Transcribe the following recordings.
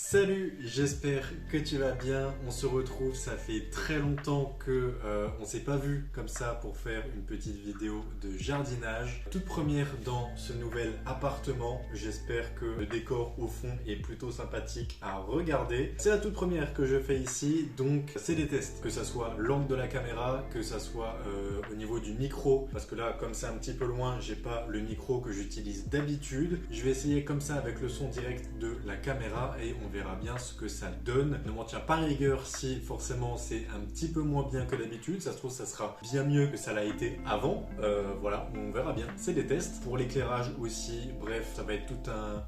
Salut, j'espère que tu vas bien. On se retrouve, ça fait très longtemps que on s'est pas vu comme ça pour faire une petite vidéo de jardinage. Toute première dans ce nouvel appartement. J'espère que le décor au fond est plutôt sympathique à regarder. C'est la toute première que je fais ici, donc c'est des tests. Que ça soit l'angle de la caméra, que ça soit au niveau du micro, parce que là, comme c'est un petit peu loin, j'ai pas le micro que j'utilise d'habitude. Je vais essayer comme ça avec le son direct de la caméra et on verra bien ce que ça donne. Ne m'en tiens pas rigueur si forcément c'est un petit peu moins bien que d'habitude. Ça se trouve, ça sera bien mieux que ça l'a été avant. Voilà, on verra bien. C'est des tests. Pour l'éclairage aussi, bref, ça va être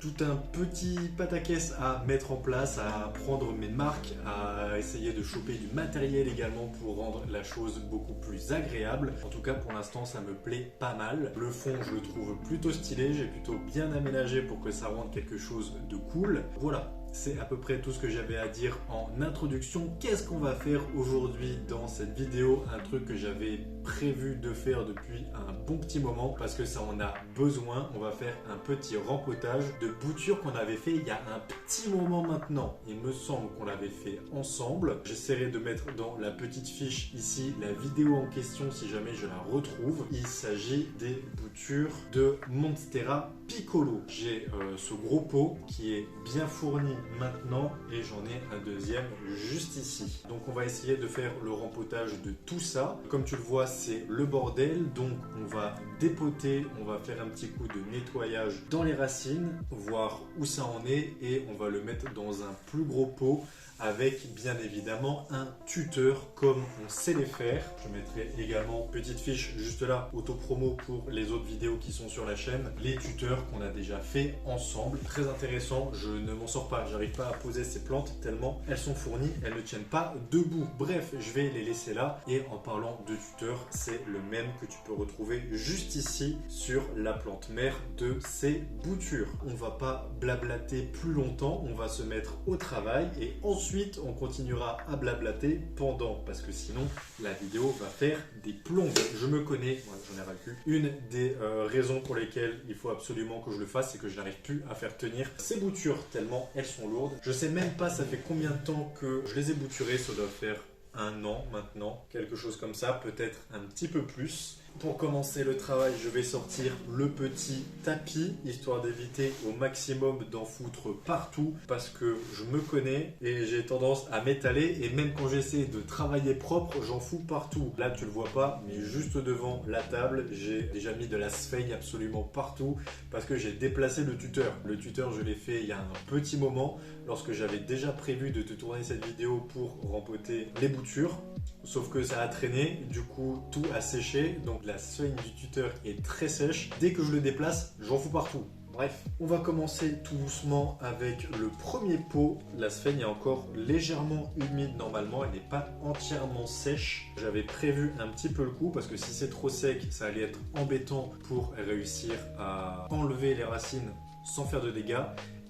tout un petit pataquès à mettre en place, à prendre mes marques, à essayer de choper du matériel également pour rendre la chose beaucoup plus agréable. En tout cas, pour l'instant, ça me plaît pas mal. Le fond, je le trouve plutôt stylé. J'ai plutôt bien aménagé pour que ça rende quelque chose de cool. Voilà. C'est à peu près tout ce que j'avais à dire en introduction. Qu'est-ce qu'on va faire aujourd'hui dans cette vidéo? Un truc que j'avais prévu de faire depuis un bon petit moment parce que ça en a besoin. On va faire un petit rempotage de boutures qu'on avait fait il y a un petit moment maintenant. Il me semble qu'on l'avait fait ensemble. J'essaierai de mettre dans la petite fiche ici la vidéo en question si jamais je la retrouve. Il s'agit des boutures de Monstera Piccolo. J'ai ce gros pot qui est bien fourni maintenant et j'en ai un deuxième juste ici. Donc on va essayer de faire le rempotage de tout ça. Comme tu le vois, c'est le bordel, donc on va dépoter, on va faire un petit coup de nettoyage dans les racines, voir où ça en est et on va le mettre dans un plus gros pot avec bien évidemment un tuteur comme on sait les faire. Je mettrai également petite fiche juste là, auto-promo pour les autres vidéos qui sont sur la chaîne, les tuteurs qu'on a déjà fait ensemble. Très intéressant, je ne m'en sors pas, j'arrive pas à poser ces plantes tellement elles sont fournies, elles ne tiennent pas debout. Bref, je vais les laisser là et en parlant de tuteur, c'est le même que tu peux retrouver juste ici sur la plante mère de ces boutures. On va pas blablater plus longtemps, on va se mettre au travail et ensuite on continuera à blablater pendant, parce que sinon la vidéo va faire des plombes. Je me connais, moi j'en ai vaincu. Une des raisons pour lesquelles il faut absolument que je le fasse, c'est que je n'arrive plus à faire tenir ces boutures tellement elles sont lourdes. Je sais même pas ça fait combien de temps que je les ai bouturées, ça doit faire un an maintenant, quelque chose comme ça, peut-être un petit peu plus. Pour commencer le travail, je vais sortir le petit tapis, histoire d'éviter au maximum d'en foutre partout, parce que je me connais et j'ai tendance à m'étaler, et même quand j'essaie de travailler propre, j'en fous partout. Là, tu le vois pas, mais juste devant la table, j'ai déjà mis de la sphène absolument partout, parce que j'ai déplacé le tuteur. Le tuteur, je l'ai fait il y a un petit moment, lorsque j'avais déjà prévu de te tourner cette vidéo pour rempoter les boutures. Sauf que ça a traîné, du coup tout a séché, donc la sphène du tuteur est très sèche. Dès que je le déplace, j'en fous partout. Bref, on va commencer tout doucement avec le premier pot. La sphène est encore légèrement humide normalement, elle n'est pas entièrement sèche. J'avais prévu un petit peu le coup parce que si c'est trop sec, ça allait être embêtant pour réussir à enlever les racines sans faire de dégâts.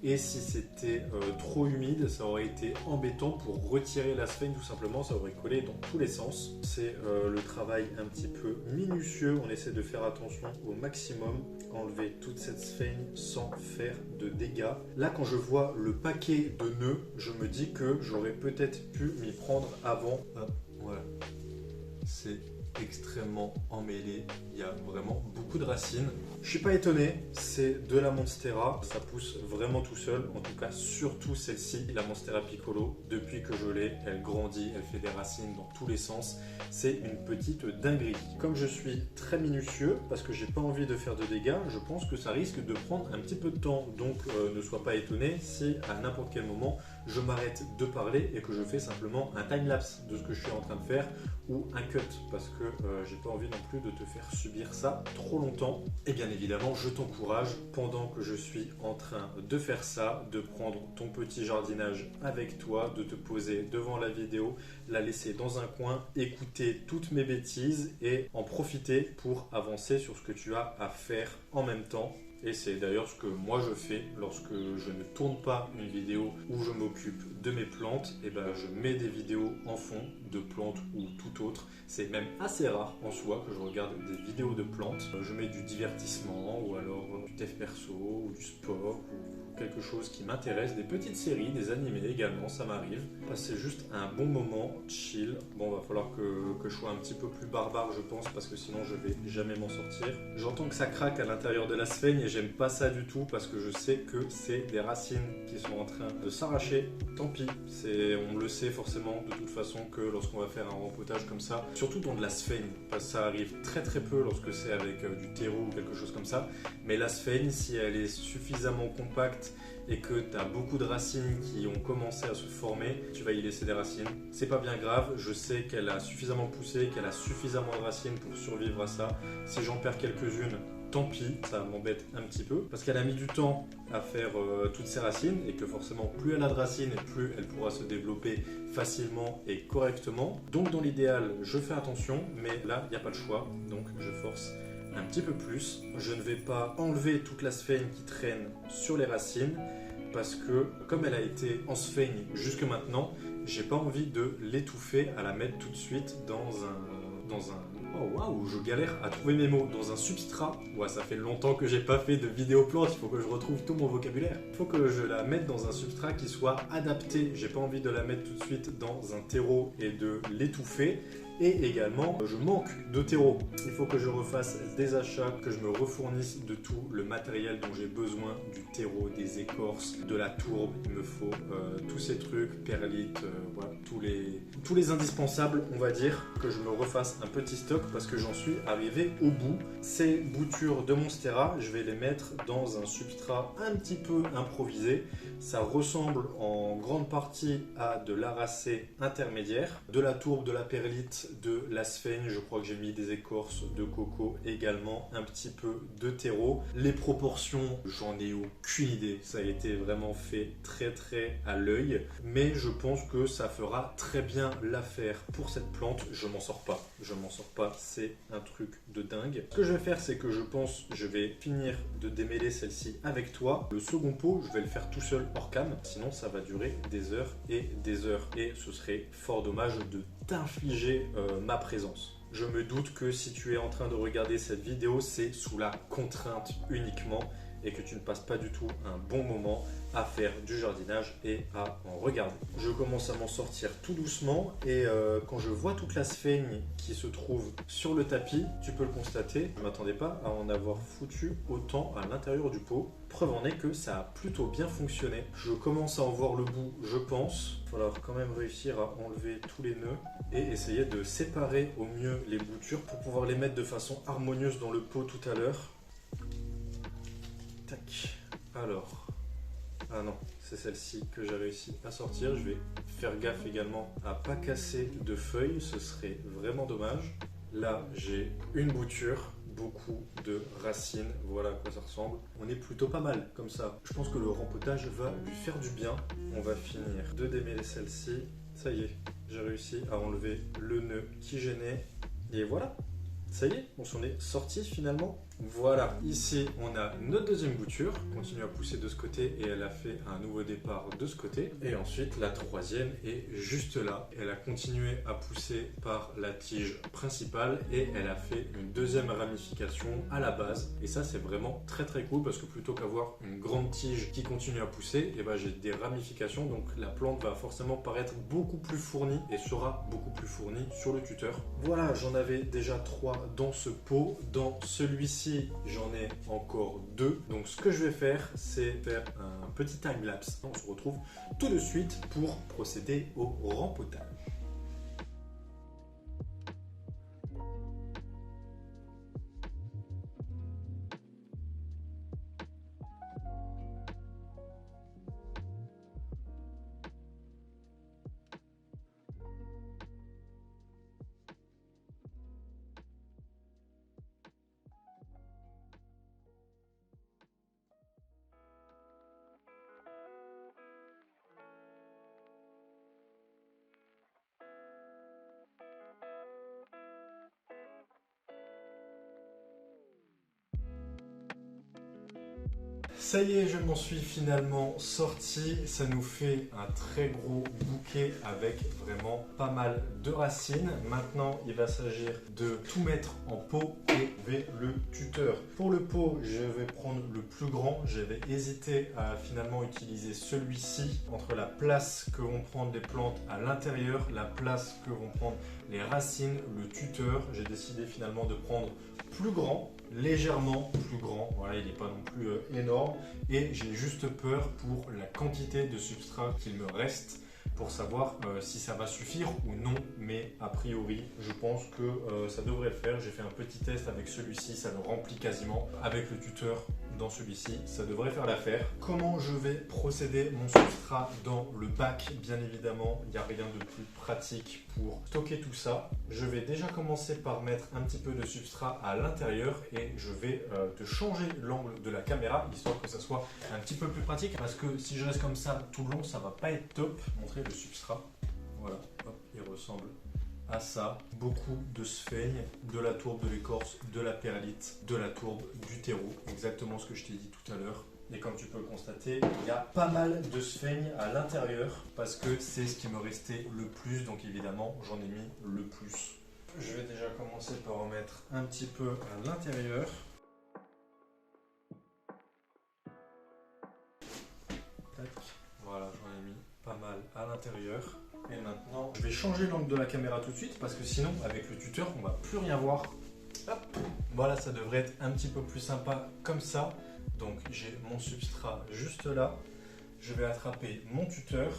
Et si c'était trop humide, ça aurait été embêtant pour retirer la sphène, tout simplement, ça aurait collé dans tous les sens. C'est le travail un petit peu minutieux, on essaie de faire attention au maximum, enlever toute cette sphène sans faire de dégâts. Là, quand je vois le paquet de nœuds, je me dis que j'aurais peut-être pu m'y prendre avant. Voilà, c'est extrêmement emmêlé, il y a vraiment beaucoup de racines. Je suis pas étonné, c'est de la Monstera, ça pousse vraiment tout seul, en tout cas surtout celle-ci, la Monstera Piccolo. Depuis que je l'ai, elle grandit, elle fait des racines dans tous les sens, c'est une petite dinguerie. Comme je suis très minutieux, parce que j'ai pas envie de faire de dégâts, je pense que ça risque de prendre un petit peu de temps, donc ne sois pas étonné si à n'importe quel moment je m'arrête de parler et que je fais simplement un time-lapse de ce que je suis en train de faire ou un cut, parce que j'ai pas envie non plus de te faire subir ça trop longtemps. Et bien évidemment, je t'encourage, pendant que je suis en train de faire ça, de prendre ton petit jardinage avec toi, de te poser devant la vidéo, la laisser dans un coin, écouter toutes mes bêtises et en profiter pour avancer sur ce que tu as à faire en même temps. Et c'est d'ailleurs ce que moi je fais lorsque je ne tourne pas une vidéo où je m'occupe de mes plantes. Et ben je mets des vidéos en fond de plantes ou tout autre. C'est même assez rare en soi que je regarde des vidéos de plantes. Je mets du divertissement ou alors du dev perso ou du sport ou quelque chose qui m'intéresse, des petites séries, des animés également, ça m'arrive. Passer juste un bon moment, chill. Bon, va falloir que je sois un petit peu plus barbare, je pense, parce que sinon je vais jamais m'en sortir. J'entends que ça craque à l'intérieur de la sphène et j'aime pas ça du tout parce que je sais que c'est des racines qui sont en train de s'arracher. Tant pis, on le sait forcément de toute façon que lorsqu'on va faire un rempotage comme ça, surtout dans de la sphène, parce que ça arrive très très peu lorsque c'est avec du terreau ou quelque chose comme ça, mais la sphène, si elle est suffisamment compacte et que tu as beaucoup de racines qui ont commencé à se former, tu vas y laisser des racines. C'est pas bien grave, je sais qu'elle a suffisamment poussé, qu'elle a suffisamment de racines pour survivre à ça. Si j'en perds quelques-unes, tant pis, ça m'embête un petit peu, parce qu'elle a mis du temps à faire toutes ses racines, et que forcément, plus elle a de racines, plus elle pourra se développer facilement et correctement. Donc dans l'idéal, je fais attention, mais là, il n'y a pas de choix, donc je force un petit peu plus. Je ne vais pas enlever toute la sphène qui traîne sur les racines, parce que comme elle a été en sphène jusque maintenant, j'ai pas envie de l'étouffer à la mettre tout de suite dans un oh waouh, je galère à trouver mes mots. Dans un substrat. Ouais, ça fait longtemps que j'ai pas fait de vidéo plante, il faut que je retrouve tout mon vocabulaire. Il faut que je la mette dans un substrat qui soit adapté. J'ai pas envie de la mettre tout de suite dans un terreau et de l'étouffer. Et également, je manque de terreau. Il faut que je refasse des achats, que je me refournisse de tout le matériel dont j'ai besoin, du terreau, des écorces, de la tourbe. Il me faut tous ces trucs, perlite, voilà, tous les indispensables, on va dire, que je me refasse un petit stock parce que j'en suis arrivé au bout. Ces boutures de Monstera, je vais les mettre dans un substrat un petit peu improvisé. Ça ressemble en grande partie à de l'aracé intermédiaire, de la tourbe, de la perlite, de la sphène, je crois que j'ai mis des écorces de coco également, un petit peu de terreau. Les proportions, j'en ai aucune idée, ça a été vraiment fait très très à l'œil, mais je pense que ça fera très bien l'affaire pour cette plante. Je m'en sors pas, c'est un truc de dingue. Ce que je vais faire, c'est que je vais finir de démêler celle-ci avec toi. Le second pot, je vais le faire tout seul hors cam, sinon ça va durer des heures et des heures, et ce serait fort dommage de t'infliger ma présence. Je me doute que si tu es en train de regarder cette vidéo, c'est sous la contrainte uniquement et que tu ne passes pas du tout un bon moment à faire du jardinage et à en regarder. Je commence à m'en sortir tout doucement et quand je vois toute la sphène qui se trouve sur le tapis, tu peux le constater, je ne m'attendais pas à en avoir foutu autant à l'intérieur du pot. Preuve en est que ça a plutôt bien fonctionné. Je commence à en voir le bout, je pense. Il va falloir quand même réussir à enlever tous les nœuds et essayer de séparer au mieux les boutures pour pouvoir les mettre de façon harmonieuse dans le pot tout à l'heure. Tac. Alors, ah non, c'est celle-ci que j'ai réussi à sortir. Je vais faire gaffe également à pas casser de feuilles, ce serait vraiment dommage. Là, j'ai une bouture, beaucoup de racines, voilà à quoi ça ressemble. On est plutôt pas mal comme ça. Je pense que le rempotage va lui faire du bien. On va finir de démêler celle-ci. Ça y est, j'ai réussi à enlever le nœud qui gênait. Et voilà, ça y est, on s'en est sorti finalement. Voilà, ici on a notre deuxième bouture, continue à pousser de ce côté et elle a fait un nouveau départ de ce côté. Et ensuite la troisième est juste là. Elle a continué à pousser par la tige principale et elle a fait une deuxième ramification à la base. Et ça c'est vraiment très très cool parce que plutôt qu'avoir une grande tige qui continue à pousser, et ben j'ai des ramifications, donc la plante va forcément paraître beaucoup plus fournie et sera beaucoup plus fournie sur le tuteur. Voilà, j'en avais déjà 3 dans ce pot. Dans celui-ci, j'en ai encore 2. Donc ce que je vais faire, c'est faire un petit time-lapse. On se retrouve tout de suite pour procéder au rempotage. Ça y est, je m'en suis finalement sorti. Ça nous fait un très gros bouquet avec vraiment pas mal de racines. Maintenant, il va s'agir de tout mettre en pot et avec le tuteur. Pour le pot, je vais prendre le plus grand. J'avais hésité à finalement utiliser celui-ci entre la place que vont prendre les plantes à l'intérieur, la place que vont prendre les racines, le tuteur. J'ai décidé finalement de prendre plus grand, légèrement plus grand, voilà, il n'est pas non plus énorme, et j'ai juste peur pour la quantité de substrat qu'il me reste pour savoir si ça va suffire ou non, mais a priori je pense que ça devrait le faire. J'ai fait un petit test avec celui-ci, ça le remplit quasiment. Avec le tuteur dans celui-ci, ça devrait faire l'affaire. Comment je vais procéder mon substrat dans le bac? Bien évidemment, il n'y a rien de plus pratique pour stocker tout ça. Je vais déjà commencer par mettre un petit peu de substrat à l'intérieur et je vais te changer l'angle de la caméra histoire que ça soit un petit peu plus pratique, parce que si je reste comme ça tout le long, ça va pas être top. Montrer le substrat, voilà, hop, il ressemble à ça. Beaucoup de sphaigne, de la tourbe de l'écorce, de la perlite, de la tourbe du terreau, exactement ce que je t'ai dit tout à l'heure. Et comme tu peux le constater, il y a pas mal de sphaigne à l'intérieur parce que c'est ce qui me restait le plus, donc évidemment j'en ai mis le plus. Je vais déjà commencer par en mettre un petit peu à l'intérieur. Voilà, j'en ai mis pas mal à l'intérieur. Et maintenant, je vais changer l'angle de la caméra tout de suite parce que sinon, avec le tuteur, on va plus rien voir. Hop, voilà, ça devrait être un petit peu plus sympa comme ça. Donc, j'ai mon substrat juste là. Je vais attraper mon tuteur.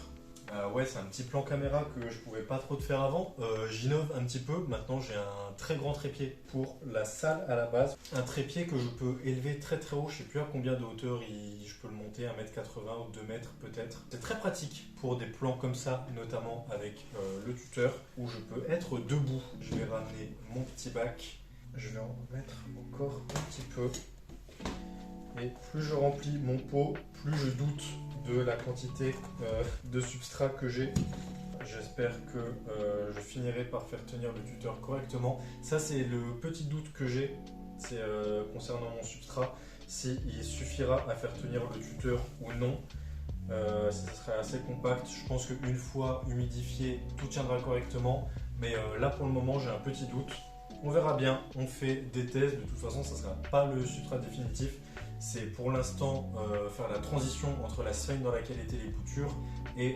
Ouais, c'est un petit plan caméra que je pouvais pas trop te faire avant. J'innove un petit peu. Maintenant, j'ai un très grand trépied pour la salle à la base. Un trépied que je peux élever très très haut. Je sais plus à combien de hauteur je peux le monter, 1m80 ou 2 mètres peut-être. C'est très pratique pour des plans comme ça, notamment avec le tuteur, où je peux être debout. Je vais ramener mon petit bac. Je vais en mettre encore un petit peu. Et plus je remplis mon pot, plus je doute de la quantité de substrat que j'ai. J'espère que je finirai par faire tenir le tuteur correctement. Ça, c'est le petit doute que j'ai, c'est concernant mon substrat, s'il suffira à faire tenir le tuteur ou non. Ça serait assez compact. Je pense qu'une fois humidifié, tout tiendra correctement. Mais là, pour le moment, j'ai un petit doute. On verra bien, on fait des tests. De toute façon, ça ne sera pas le substrat définitif. C'est pour l'instant faire la transition entre la sphaigne dans laquelle étaient les boutures et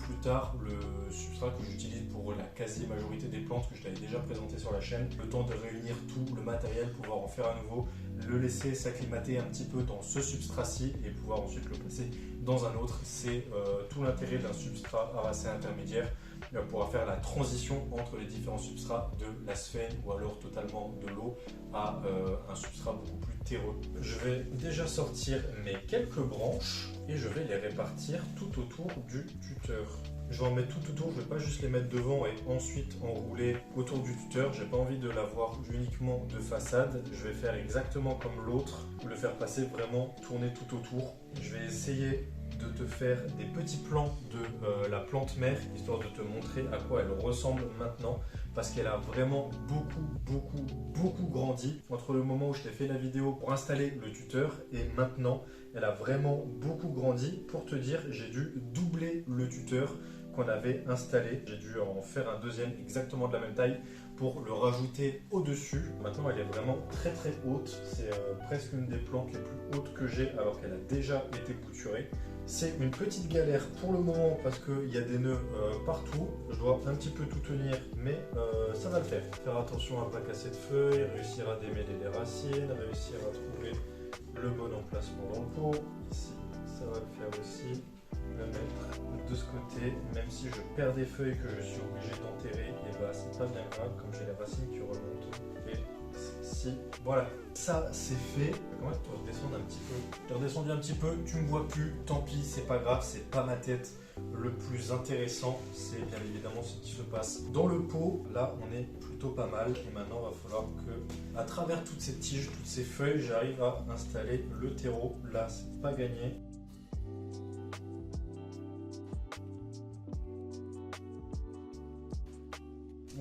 plus tard le substrat que j'utilise pour la quasi-majorité des plantes que je t'avais déjà présenté sur la chaîne. Le temps de réunir tout le matériel, pouvoir en faire à nouveau, le laisser s'acclimater un petit peu dans ce substrat-ci et pouvoir ensuite le placer dans un autre. C'est tout l'intérêt d'un substrat aracé intermédiaire. Pourra faire la transition entre les différents substrats de la sphaigne ou alors totalement de l'eau à un substrat beaucoup plus terreux. Je vais déjà sortir mes quelques branches et je vais les répartir tout autour du tuteur. Je vais en mettre tout autour, je ne vais pas juste les mettre devant et ensuite enrouler autour du tuteur. J'ai pas envie de l'avoir uniquement de façade. Je vais faire exactement comme l'autre, le faire passer vraiment tourner tout autour. Je vais essayer de te faire des petits plans de la plante mère, histoire de te montrer à quoi elle ressemble maintenant, parce qu'elle a vraiment beaucoup grandi entre le moment où je t'ai fait la vidéo pour installer le tuteur et maintenant. Elle a vraiment beaucoup grandi. Pour te dire, j'ai dû doubler le tuteur qu'on avait installé. J'ai dû en faire un deuxième exactement de la même taille pour le rajouter au-dessus. Maintenant, elle est vraiment très haute. C'est presque une des plantes les plus hautes que j'ai alors qu'elle a déjà été bouturée. C'est une petite galère pour le moment parce qu'il y a des nœuds partout. Je dois un petit peu tout tenir, mais ça va le faire. Faire attention à ne pas casser de feuilles, réussir à démêler les racines, réussir à trouver le bon emplacement dans le pot. Ici, ça va le faire aussi. Le mettre de ce côté, même si je perds des feuilles que je suis obligé d'enterrer, et bah c'est pas bien grave comme j'ai les racines qui remontent. Et si, voilà, ça c'est fait. Comment je peux redescendre un petit peu? J'ai redescendu un petit peu, tu me vois plus, tant pis, c'est pas grave, c'est pas ma tête. Le plus intéressant, c'est bien évidemment ce qui se passe dans le pot. Là, on est plutôt pas mal. Et maintenant, il va falloir que, à travers toutes ces tiges, toutes ces feuilles, j'arrive à installer le terreau. Là, c'est pas gagné.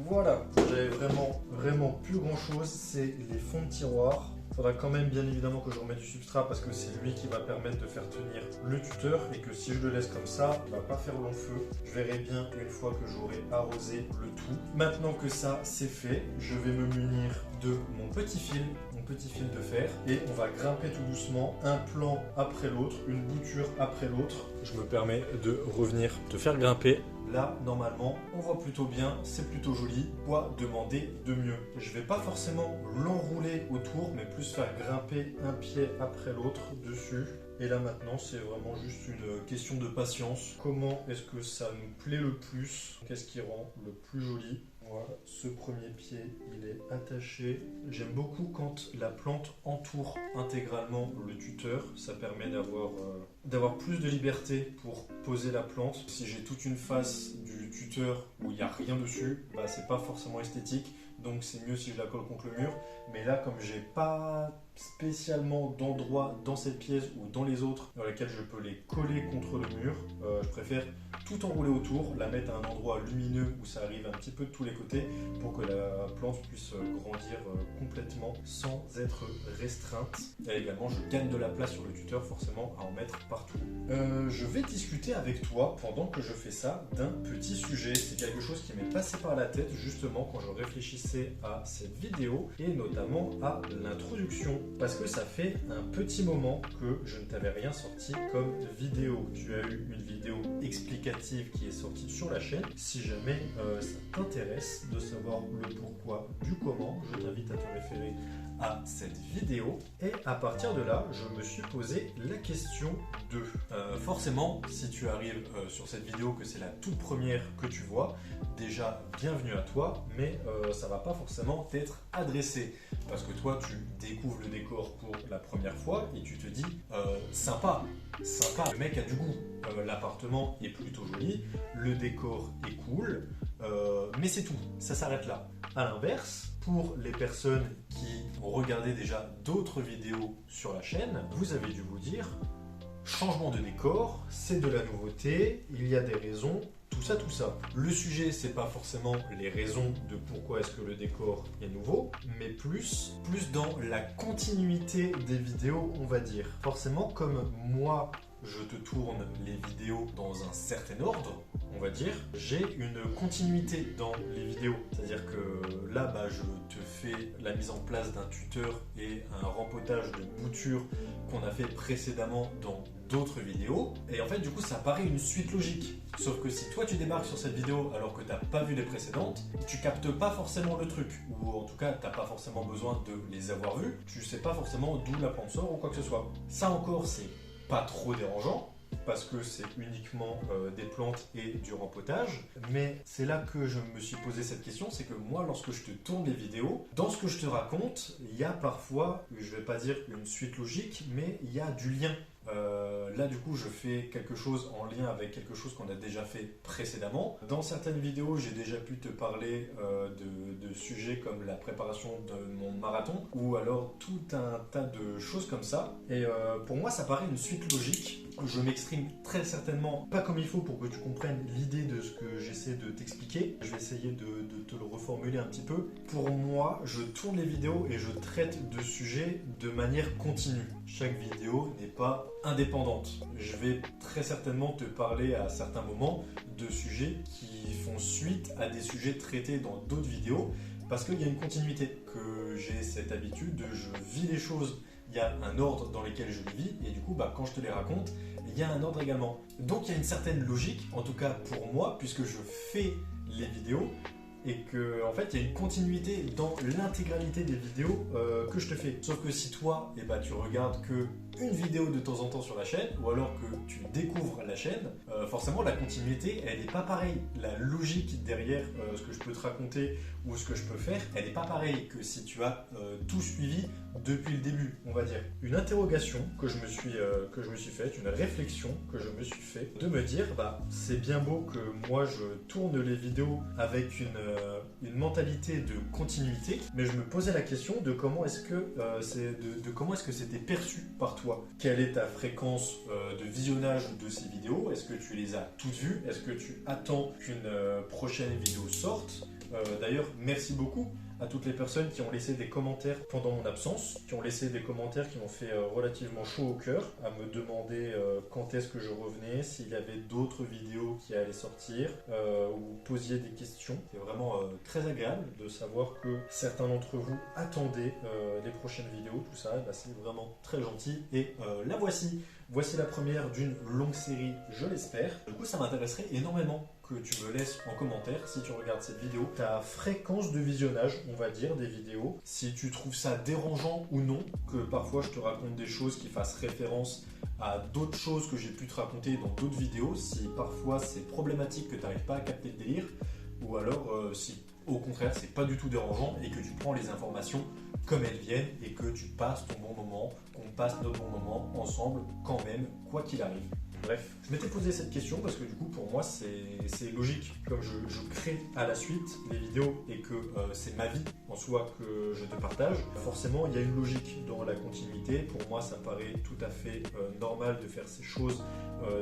Voilà, j'avais vraiment plus grand chose, c'est les fonds de tiroir. Il faudra quand même bien évidemment que je remette du substrat parce que c'est lui qui va permettre de faire tenir le tuteur et que si je le laisse comme ça, il ne va pas faire long feu. Je verrai bien une fois que j'aurai arrosé le tout. Maintenant que ça c'est fait, je vais me munir de mon petit fil de fer et on va grimper tout doucement un plan après l'autre, une bouture après l'autre. Je me permets de revenir te faire grimper. Là, normalement, on voit plutôt bien, c'est plutôt joli. Quoi demander de mieux? Je vais pas forcément l'enrouler autour, mais plus faire grimper un pied après l'autre dessus. Et là maintenant, c'est vraiment juste une question de patience. Comment est-ce que ça nous plaît le plus? Qu'est-ce qui rend le plus joli? Voilà, ce premier pied, il est attaché. J'aime beaucoup quand la plante entoure intégralement le tuteur. Ça permet d'avoir plus de liberté pour poser la plante. Si j'ai toute une face du tuteur où il n'y a rien dessus, bah, c'est pas forcément esthétique. Donc c'est mieux si je la colle contre le mur. Mais là, comme j'ai pas spécialement d'endroit dans cette pièce ou dans les autres dans lesquels je peux les coller contre le mur, je préfère tout enrouler autour, la mettre à un endroit lumineux où ça arrive un petit peu de tous les côtés pour que la plante puisse grandir complètement sans être restreinte. Et également, je gagne de la place sur le tuteur forcément à en mettre partout. Je vais discuter avec toi pendant que je fais ça d'un petit sujet. C'est quelque chose qui m'est passé par la tête justement quand je réfléchissais à cette vidéo et notamment à l'introduction. Parce que ça fait un petit moment que je ne t'avais rien sorti comme vidéo. Tu as eu une vidéo explicative qui est sortie sur la chaîne. Si jamais ça t'intéresse de savoir le pourquoi du comment, je t'invite à te référer à cette vidéo. Et à partir de là, je me suis posé la question de... forcément, si tu arrives sur cette vidéo, que c'est la toute première que tu vois, déjà bienvenue à toi, mais ça va pas forcément t'être adressé. Parce que toi, tu découvres le décor pour la première fois et tu te dis sympa, le mec a du goût. L'appartement est plutôt joli, le décor est cool, mais c'est tout, ça s'arrête là. A l'inverse, pour les personnes qui ont regardé déjà d'autres vidéos sur la chaîne, vous avez dû vous dire changement de décor, c'est de la nouveauté, il y a des raisons, tout ça, tout ça. Le sujet, c'est pas forcément les raisons de pourquoi est-ce que le décor est nouveau, mais plus dans la continuité des vidéos, on va dire. Forcément, comme moi, je te tourne les vidéos dans un certain ordre, on va dire, j'ai une continuité dans les vidéos. C'est-à-dire que là, bah, je te fais la mise en place d'un tuteur et un rempotage de boutures qu'on a fait précédemment dans d'autres vidéos. Et en fait, du coup, ça paraît une suite logique. Sauf que si toi, tu débarques sur cette vidéo alors que tu n'as pas vu les précédentes, tu captes pas forcément le truc. Ou en tout cas, tu n'as pas forcément besoin de les avoir vus. Tu sais pas forcément d'où la plante sort ou quoi que ce soit. Ça encore, c'est pas trop dérangeant parce que c'est uniquement des plantes et du rempotage, mais c'est là que je me suis posé cette question, c'est que moi lorsque je te tourne les vidéos, dans ce que je te raconte, il y a parfois, je vais pas dire une suite logique, mais il y a du lien. Là du coup je fais quelque chose en lien avec quelque chose qu'on a déjà fait précédemment. Dans certaines vidéos j'ai déjà pu te parler de sujets comme la préparation de mon marathon ou alors tout un tas de choses comme ça. Et pour moi ça paraît une suite logique. Je m'exprime très certainement pas comme il faut pour que tu comprennes l'idée de ce que j'essaie de t'expliquer. Je vais essayer de te le reformuler un petit peu. Pour moi, je tourne les vidéos et je traite de sujets de manière continue. Chaque vidéo n'est pas indépendante. Je vais très certainement te parler à certains moments de sujets qui font suite à des sujets traités dans d'autres vidéos parce qu'il y a une continuité. Que j'ai cette habitude de je vis les choses. Il y a un ordre dans lequel je les vis et du coup, quand je te les raconte, il y a un ordre également. Donc il y a une certaine logique, en tout cas pour moi, puisque je fais les vidéos et que en fait il y a une continuité dans l'intégralité des vidéos que je te fais. Sauf que si toi, tu regardes que une vidéo de temps en temps sur la chaîne ou alors que tu découvres la chaîne, forcément la continuité elle n'est pas pareille. La logique derrière ce que je peux te raconter ou ce que je peux faire, elle n'est pas pareille que si tu as tout suivi depuis le début, on va dire. Une interrogation que je me suis faite, une réflexion que je me suis fait, de me dire c'est bien beau que moi je tourne les vidéos avec une mentalité de continuité, mais je me posais la question de comment est-ce que comment est-ce que c'était perçu par toi. Quelle est ta fréquence de visionnage de ces vidéos? Est-ce que tu les as toutes vues? Est-ce que tu attends qu'une prochaine vidéo sorte? D'ailleurs, merci beaucoup à toutes les personnes qui ont laissé des commentaires pendant mon absence, qui ont laissé des commentaires qui m'ont fait relativement chaud au cœur, à me demander quand est-ce que je revenais, s'il y avait d'autres vidéos qui allaient sortir, ou posiez des questions. C'est vraiment très agréable de savoir que certains d'entre vous attendaient les prochaines vidéos, tout ça, c'est vraiment très gentil. Et la voici. Voici la première d'une longue série, je l'espère. Du coup, ça m'intéresserait énormément que tu me laisses en commentaire, si tu regardes cette vidéo, ta fréquence de visionnage, on va dire, des vidéos. Si tu trouves ça dérangeant ou non, que parfois je te raconte des choses qui fassent référence à d'autres choses que j'ai pu te raconter dans d'autres vidéos, si parfois c'est problématique que tu n'arrives pas à capter le délire, ou alors si au contraire c'est pas du tout dérangeant et que tu prends les informations comme elles viennent et que tu passes ton bon moment, qu'on passe notre bon moment ensemble quand même, quoi qu'il arrive. Bref, je m'étais posé cette question parce que du coup pour moi c'est logique. Comme je crée à la suite les vidéos et que c'est ma vie en soi que je te partage, forcément il y a une logique dans la continuité. Pour moi ça paraît tout à fait normal de faire ces choses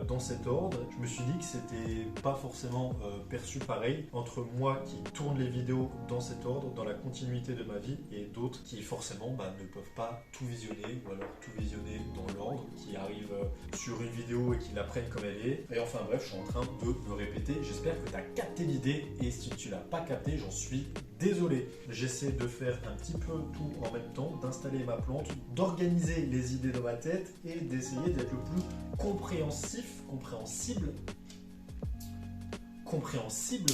dans cet ordre. Je me suis dit que c'était pas forcément perçu pareil entre moi qui tourne les vidéos dans cet ordre, dans la continuité de ma vie, et d'autres qui forcément ne peuvent pas tout visionner ou alors tout visionner dans l'ordre, qui arrivent sur une vidéo et qui la prennent comme elle est. Et enfin bref, je suis en train de me répéter. J'espère que tu as capté l'idée et si tu l'as pas capté, j'en suis désolé. J'essaie de faire un petit peu tout en même temps, d'installer ma plante, d'organiser les idées dans ma tête et d'essayer d'être le plus compréhensible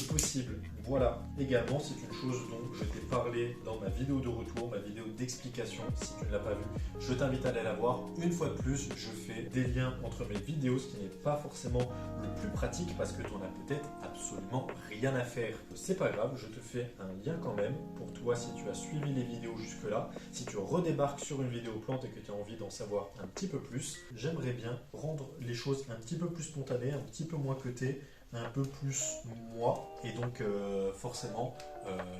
possible. Voilà, également c'est une chose dont je t'ai parlé dans ma vidéo de retour, ma vidéo d'explication. Si tu ne l'as pas vue, je t'invite à aller la voir. Une fois de plus, je fais des liens entre mes vidéos, ce qui n'est pas forcément le plus pratique parce que tu n'en as peut-être absolument rien à faire. C'est pas grave, je te fais un lien quand même pour toi si tu as suivi les vidéos jusque là. Si tu redébarques sur une vidéo plante et que tu as envie d'en savoir un petit peu plus, j'aimerais bien rendre les choses un petit peu plus spontanées, un petit peu moins cutées, un peu plus moi, et donc forcément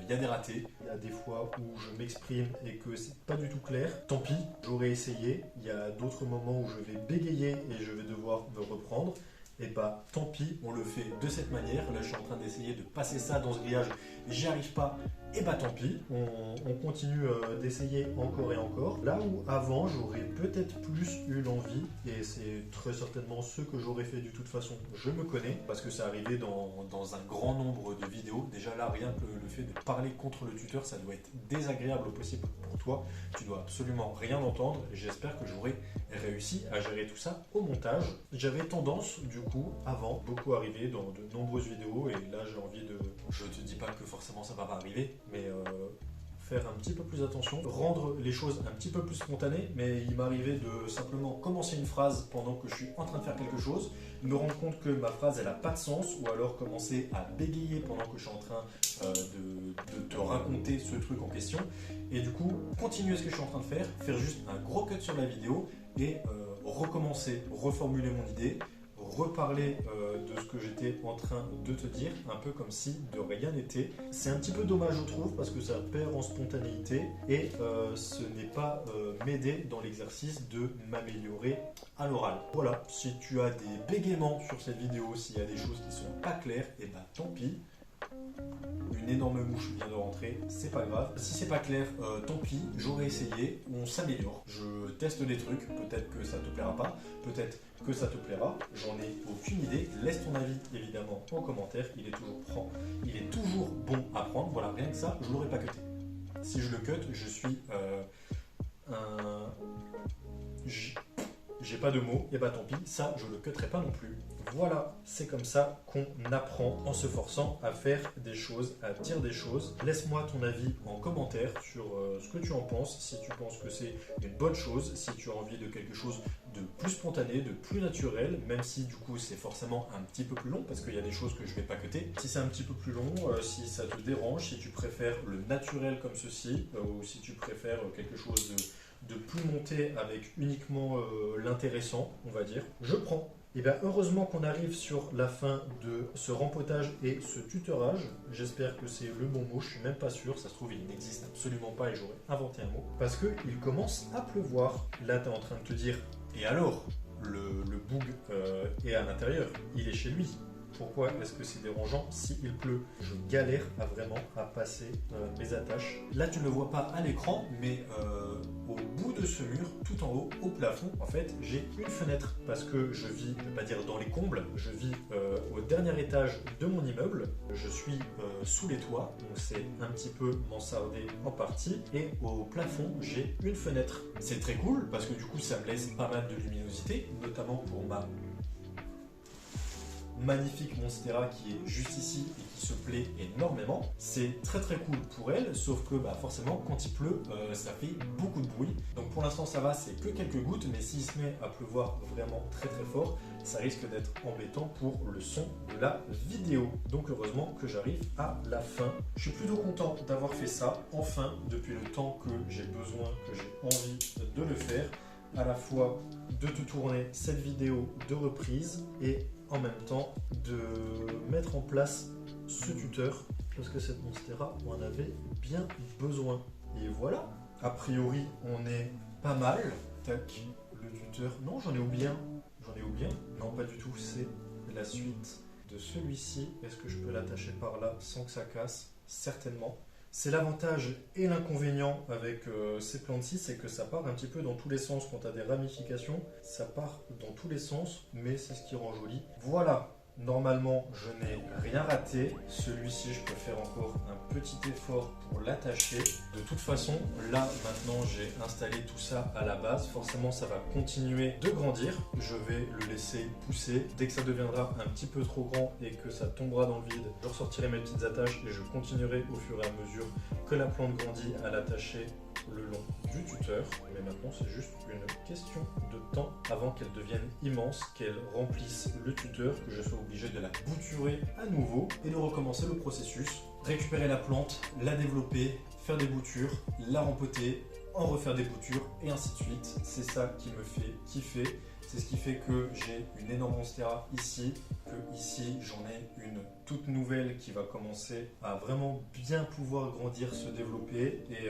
il y a des ratés, il y a des fois où je m'exprime et que c'est pas du tout clair, tant pis, j'aurais essayé. Il y a d'autres moments où je vais bégayer et je vais devoir me reprendre, et tant pis, on le fait de cette manière. Là je suis en train d'essayer de passer ça dans ce grillage, j'y arrive pas, et tant pis, on continue d'essayer encore et encore. Là où avant j'aurais peut-être plus eu l'envie, et c'est très certainement ce que j'aurais fait de toute façon, je me connais, parce que c'est arrivé dans un grand nombre de vidéos. Déjà là, rien que le fait de parler contre le tuteur, ça doit être désagréable au possible pour toi, tu dois absolument rien entendre, et j'espère que j'aurai réussi à gérer tout ça au montage. J'avais tendance du coup avant, beaucoup arrivé dans de nombreuses vidéos, et là j'ai envie de, je te dis pas que forcément ça va pas arriver, mais faire un petit peu plus attention, rendre les choses un petit peu plus spontanées. Mais il m'arrivait de simplement commencer une phrase pendant que je suis en train de faire quelque chose, me rendre compte que ma phrase elle n'a pas de sens, ou alors commencer à bégayer pendant que je suis en train de te raconter ce truc en question, et du coup continuer ce que je suis en train de faire juste un gros cut sur la vidéo et recommencer, reformuler mon idée, reparler de ce que j'étais en train de te dire, un peu comme si de rien n'était. C'est un petit peu dommage je trouve, parce que ça perd en spontanéité et ce n'est pas m'aider dans l'exercice de m'améliorer à l'oral. Voilà, si tu as des bégaiements sur cette vidéo, s'il y a des choses qui sont pas claires, et tant pis. Une énorme mouche vient de rentrer, c'est pas grave. Si c'est pas clair, tant pis, j'aurais essayé, on s'améliore. Je teste des trucs, peut-être que ça te plaira pas, peut-être que ça te plaira, j'en ai aucune idée. Laisse ton avis évidemment en commentaire, il est toujours bon à prendre. Voilà, rien que ça, je l'aurais pas cuté. Si je le cut, je suis j'ai pas de mots, et tant pis, ça je le cutterai pas non plus. Voilà, c'est comme ça qu'on apprend en se forçant à faire des choses, à dire des choses. Laisse-moi ton avis en commentaire sur ce que tu en penses, si tu penses que c'est une bonne chose, si tu as envie de quelque chose de plus spontané, de plus naturel, même si du coup c'est forcément un petit peu plus long parce qu'il y a des choses que je vais pas cutter. Si c'est un petit peu plus long, si ça te dérange, si tu préfères le naturel comme ceci, ou si tu préfères quelque chose de plus monté avec uniquement l'intéressant, on va dire, je prends. Et bien heureusement qu'on arrive sur la fin de ce rempotage et ce tutorage. J'espère que c'est le bon mot, je suis même pas sûr, ça se trouve il n'existe absolument pas et j'aurais inventé un mot. Parce qu'il commence à pleuvoir. Là tu es en train de te dire, et alors le boug est à l'intérieur, il est chez lui. Pourquoi est-ce que c'est dérangeant? S'il pleut, je galère à passer mes attaches. Là, tu ne le vois pas à l'écran, mais au bout de ce mur, tout en haut, au plafond, en fait, j'ai une fenêtre parce que je vis, je ne vais pas dire dans les combles, je vis au dernier étage de mon immeuble. Je suis sous les toits, donc c'est un petit peu mansardé en partie. Et au plafond, j'ai une fenêtre. C'est très cool parce que du coup, ça me laisse pas mal de luminosité, notamment pour ma magnifique Monstera qui est juste ici et qui se plaît énormément. C'est très cool pour elle, sauf que forcément quand il pleut ça fait beaucoup de bruit. Donc pour l'instant ça va, c'est que quelques gouttes, mais s'il se met à pleuvoir vraiment très fort, ça risque d'être embêtant pour le son de la vidéo. Donc heureusement que j'arrive à la fin. Je suis plutôt content d'avoir fait ça, enfin, depuis le temps que j'ai besoin, que j'ai envie de le faire, à la fois de te tourner cette vidéo de reprise et en même temps de mettre en place ce tuteur parce que cette Monstera on en avait bien besoin. Et voilà, a priori on est pas mal. Tac, le tuteur, non j'en ai oublié un. Non pas du tout, c'est la suite de celui-ci. Est-ce que je peux l'attacher par là sans que ça casse? Certainement. C'est l'avantage et l'inconvénient avec ces plantes-ci, c'est que ça part un petit peu dans tous les sens. Quand tu as des ramifications, ça part dans tous les sens, mais c'est ce qui rend joli. Voilà, normalement, je n'ai rien raté. Celui-ci, je peux faire encore un petit effort pour l'attacher. De toute façon, là, maintenant, j'ai installé tout ça à la base. Forcément, ça va continuer de grandir. Je vais le laisser pousser. Dès que ça deviendra un petit peu trop grand et que ça tombera dans le vide, je ressortirai mes petites attaches et je continuerai au fur et à mesure que la plante grandit à l'attacher le long du tuteur. Mais maintenant, c'est juste une question de temps avant qu'elle devienne immense, qu'elle remplisse le tuteur, que je sois obligé de la bouturer à nouveau et de recommencer le processus. Récupérer la plante, la développer, faire des boutures, la rempoter, en refaire des boutures et ainsi de suite. C'est ça qui me fait kiffer. C'est ce qui fait que j'ai une énorme Monstera ici, que ici j'en ai une toute nouvelle qui va commencer à vraiment bien pouvoir grandir, se développer et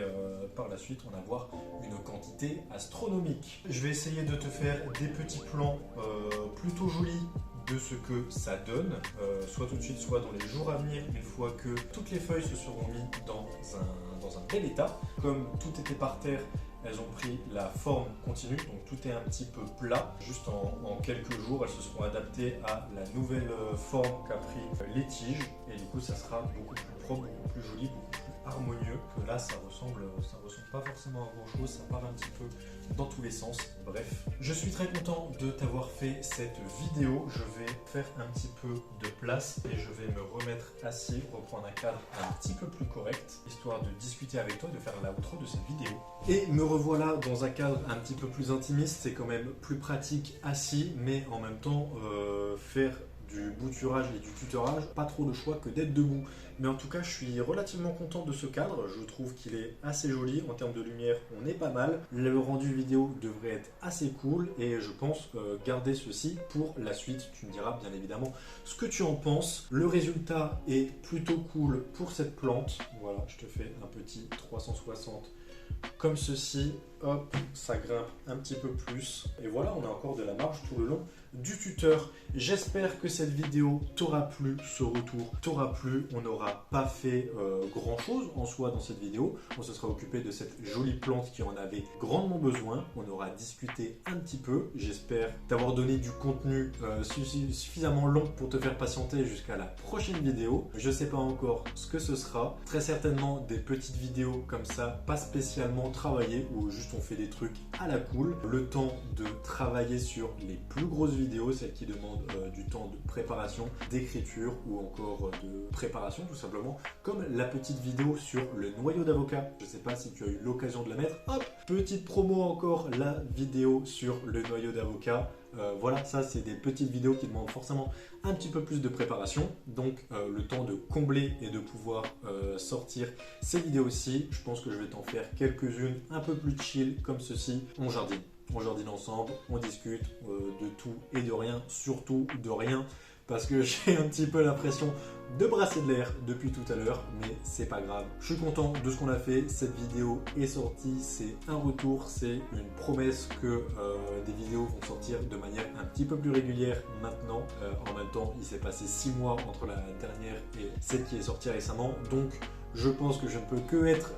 par la suite en avoir une quantité astronomique. Je vais essayer de te faire des petits plans plutôt jolis de ce que ça donne, soit tout de suite, soit dans les jours à venir, une fois que toutes les feuilles se seront mises dans un bel état. Comme tout était par terre, elles ont pris la forme continue, donc tout est un petit peu plat. Juste en quelques jours, elles se seront adaptées à la nouvelle forme qu'a pris les tiges. Et du coup, ça sera beaucoup plus propre, beaucoup plus joli, beaucoup plus harmonieux. Que là, ça ressemble pas forcément à grand chose, ça part un petit peu dans tous les sens. Bref, je suis très content de t'avoir fait cette vidéo. Je vais faire un petit peu de place et je vais me remettre assis, reprendre un cadre un petit peu plus correct, histoire de discuter avec toi, de faire l'outro de cette vidéo. Et me revoilà dans un cadre un petit peu plus intimiste, c'est quand même plus pratique assis, mais en même temps faire du bouturage et du tutorage, pas trop le choix que d'être debout. Mais en tout cas, je suis relativement content de ce cadre. Je trouve qu'il est assez joli. En termes de lumière, on est pas mal. Le rendu vidéo devrait être assez cool et je pense garder ceci pour la suite. Tu me diras bien évidemment ce que tu en penses. Le résultat est plutôt cool pour cette plante. Voilà, je te fais un petit 360 comme ceci. Hop, ça grimpe un petit peu plus. Et voilà, on a encore de la marge tout le long du tuteur. J'espère que cette vidéo t'aura plu, ce retour t'aura plu. On n'aura pas fait grand chose en soi dans cette vidéo. On se sera occupé de cette jolie plante qui en avait grandement besoin. On aura discuté un petit peu. J'espère t'avoir donné du contenu suffisamment long pour te faire patienter jusqu'à la prochaine vidéo. Je ne sais pas encore ce que ce sera. Très certainement des petites vidéos comme ça, pas spécialement travaillées, où juste on fait des trucs à la cool. Le temps de travailler sur les plus grosses vidéos, celles qui demandent du temps de préparation, d'écriture ou encore de préparation tout simplement, comme la petite vidéo sur le noyau d'avocat. Je ne sais pas si tu as eu l'occasion de la mettre. Hop, petite promo encore, la vidéo sur le noyau d'avocat. Voilà, ça c'est des petites vidéos qui demandent forcément un petit peu plus de préparation, donc le temps de combler et de pouvoir sortir ces vidéos-ci. Je pense que je vais t'en faire quelques-unes un peu plus chill comme ceci. On jardine ensemble, on discute de tout et de rien, surtout de rien, parce que j'ai un petit peu l'impression de brasser de l'air depuis tout à l'heure, mais c'est pas grave. Je suis content de ce qu'on a fait. Cette vidéo est sortie, c'est un retour, c'est une promesse que des vidéos vont sortir de manière un petit peu plus régulière maintenant. En même temps, il s'est passé 6 mois entre la dernière et celle qui est sortie récemment, donc je pense que je ne peux que être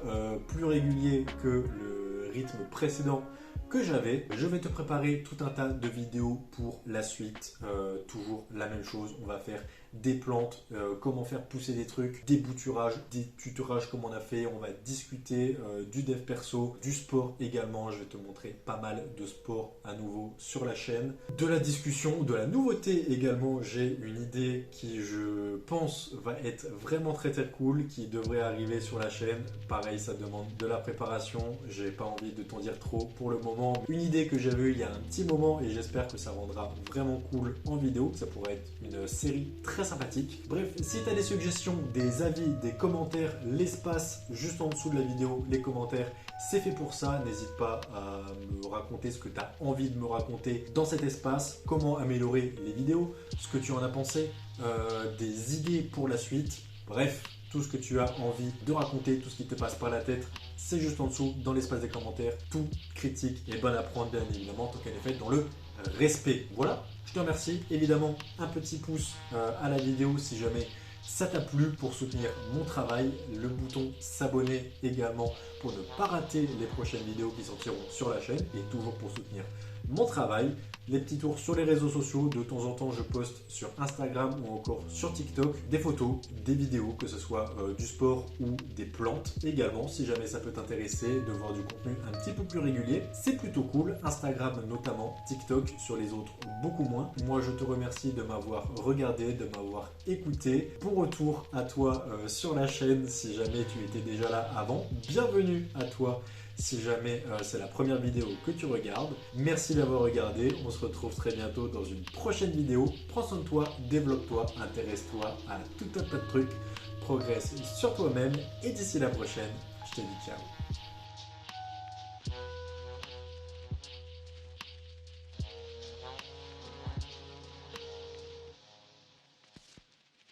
plus régulier que le rythme précédent que j'avais. Je vais te préparer tout un tas de vidéos pour la suite. Toujours la même chose, on va faire des plantes, comment faire pousser des trucs, des bouturages, des tutorages comme on a fait. On va discuter du dev perso, du sport également. Je vais te montrer pas mal de sport à nouveau sur la chaîne. De la discussion, de la nouveauté également. J'ai une idée qui, je pense, va être vraiment très cool, qui devrait arriver sur la chaîne. Pareil, ça demande de la préparation. J'ai pas envie de t'en dire trop pour le moment. Une idée que j'avais eue il y a un petit moment et j'espère que ça rendra vraiment cool en vidéo. Ça pourrait être une série très sympathique. Bref, si tu as des suggestions, des avis, des commentaires, l'espace juste en dessous de la vidéo, les commentaires, c'est fait pour ça. N'hésite pas à me raconter ce que tu as envie de me raconter dans cet espace, comment améliorer les vidéos, ce que tu en as pensé, des idées pour la suite. Bref, tout ce que tu as envie de raconter, tout ce qui te passe par la tête, c'est juste en dessous dans l'espace des commentaires. Tout critique est bonne à prendre, bien évidemment, tant qu'elle est faite dans le respect. Voilà, je te remercie. Évidemment, un petit pouce à la vidéo si jamais ça t'a plu pour soutenir mon travail. Le bouton s'abonner également pour ne pas rater les prochaines vidéos qui sortiront sur la chaîne et toujours pour soutenir mon travail. Les petits tours sur les réseaux sociaux, de temps en temps je poste sur Instagram ou encore sur TikTok des photos, des vidéos, que ce soit du sport ou des plantes également. Si jamais ça peut t'intéresser de voir du contenu un petit peu plus régulier, c'est plutôt cool. Instagram notamment, TikTok sur les autres beaucoup moins. Moi je te remercie de m'avoir regardé, de m'avoir écouté. Pour retour à toi sur la chaîne si jamais tu étais déjà là avant. Bienvenue à toi si jamais c'est la première vidéo que tu regardes. Merci d'avoir regardé. On se retrouve très bientôt dans une prochaine vidéo. Prends soin de toi, développe-toi, intéresse-toi à tout un tas de trucs. Progresse sur toi-même et d'ici la prochaine, je te dis ciao.